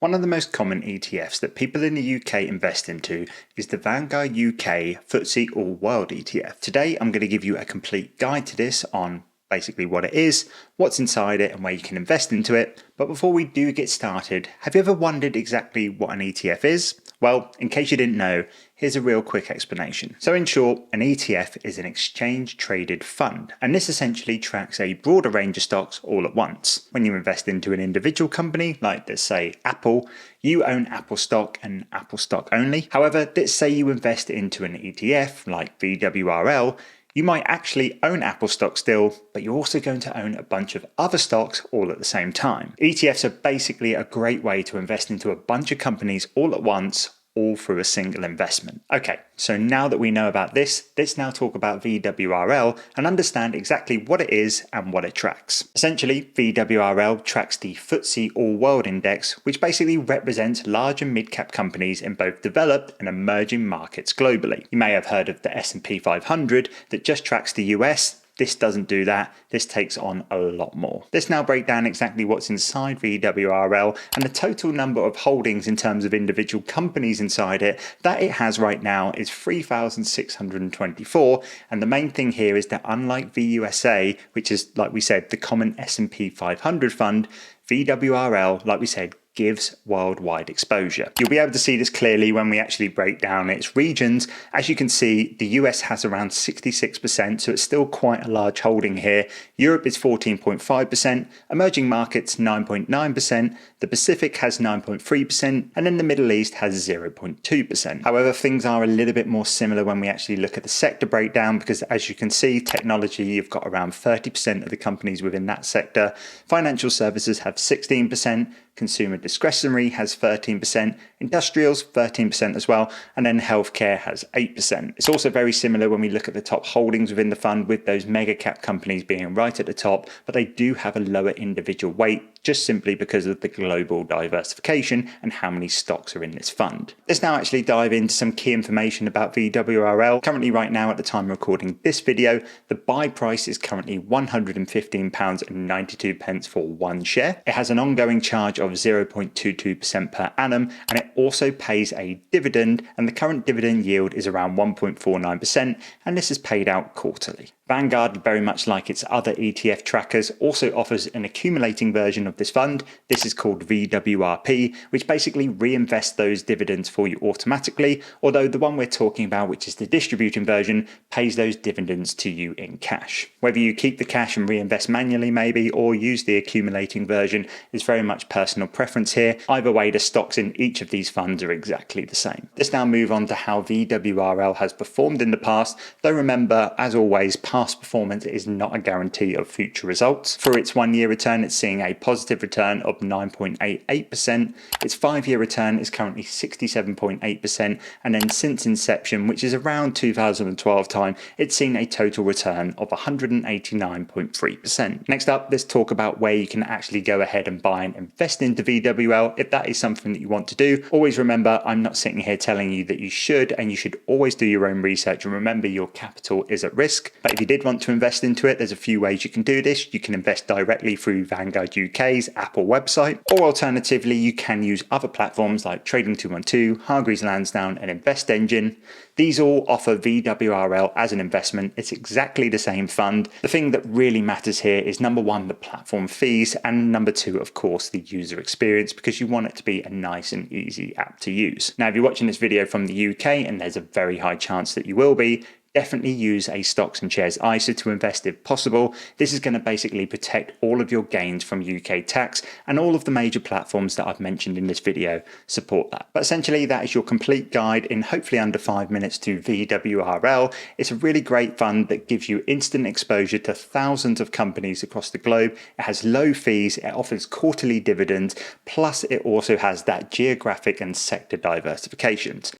One of the most common ETFs that people in the UK invest into is the Vanguard UK FTSE All World ETF. Today I'm going to give you a complete guide to this on basically what it is, what's inside it and where you can invest into it. But before we do get started, have you ever wondered exactly what an ETF is? Well, in case you didn't know, here's a real quick explanation. So in short, an ETF is an exchange traded fund, and this essentially tracks a broader range of stocks all at once. When you invest into an individual company, like let's say Apple, you own Apple stock and Apple stock only. However, let's say you invest into an ETF like VWRL, you might actually own Apple stock still, but you're also going to own a bunch of other stocks all at the same time. ETFs are basically a great way to invest into a bunch of companies all at once, all through a single investment. Okay, so now that we know about this, let's now talk about VWRL and understand exactly what it is and what it tracks. Essentially, VWRL tracks the FTSE All World Index, which basically represents large and mid-cap companies in both developed and emerging markets globally. You may have heard of the S&P 500 that just tracks the US. This doesn't do that. This takes on a lot more. Let's now break down exactly what's inside VWRL and the total number of holdings in terms of individual companies inside it that it has right now is 3,624. And the main thing here is that unlike VUSA, which is, like we said, the common S&P 500 fund, VWRL, like we said, gives worldwide exposure. You'll be able to see this clearly when we actually break down its regions. As you can see, the US has around 66%, so it's still quite a large holding here. Europe is 14.5%, emerging markets 9.9%, the Pacific has 9.3%, and then the Middle East has 0.2%. However, things are a little bit more similar when we actually look at the sector breakdown, because as you can see, technology, you've got around 30% of the companies within that sector. Financial services have 16%, consumer discretionary has 13%, industrials 13% as well, and then healthcare has 8%. It's also very similar when we look at the top holdings within the fund, with those mega cap companies being right at the top, but they do have a lower individual weight just simply because of the global diversification and how many stocks are in this fund. Let's now actually dive into some key information about VWRL. Currently right now, at the time of recording this video, the buy price is currently £115.92 for one share. It has an ongoing charge of 0.22% per annum, and it also pays a dividend, and the current dividend yield is around 1.49%, and this is paid out quarterly. Vanguard, very much like its other ETF trackers, also offers an accumulating version of this fund. This is called VWRP, which basically reinvests those dividends for you automatically, although the one we're talking about, which is the distributing version, pays those dividends to you in cash. Whether you keep the cash and reinvest manually maybe, or use the accumulating version, is very much personal preference here. Either way, the stocks in each of these funds are exactly the same. Let's now move on to how VWRL has performed in the past, though remember, as always, past performance is not a guarantee of future results. For its 1 year return, it's seeing a positive return of 9.88%. Its 5 year return is currently 67.8%. And then since inception, which is around 2012 time, it's seen a total return of 189.3%. Next up, let's talk about where you can actually go ahead and buy and invest into VWL if that is something that you want to do. Always remember, I'm not sitting here telling you that you should, and you should always do your own research, and remember your capital is at risk. But if you did want to invest into it, there's a few ways you can do this. You can invest directly through Vanguard UK's Apple website, or alternatively, you can use other platforms like Trading 212, Hargreaves Lansdown, and Invest Engine. These all offer VWRL as an investment. It's exactly the same fund. The thing that really matters here is number one, the platform fees, and number two, of course, the user experience, because you want it to be a nice and easy app to use. Now, if you're watching this video from the UK, and there's a very high chance that you will be, definitely use a stocks and shares ISA to invest if possible. This is going to basically protect all of your gains from UK tax, and all of the major platforms that I've mentioned in this video support that. But essentially, that is your complete guide in hopefully under 5 minutes to VWRL. It's a really great fund that gives you instant exposure to thousands of companies across the globe. It has low fees, it offers quarterly dividends, plus it also has that geographic and sector diversifications.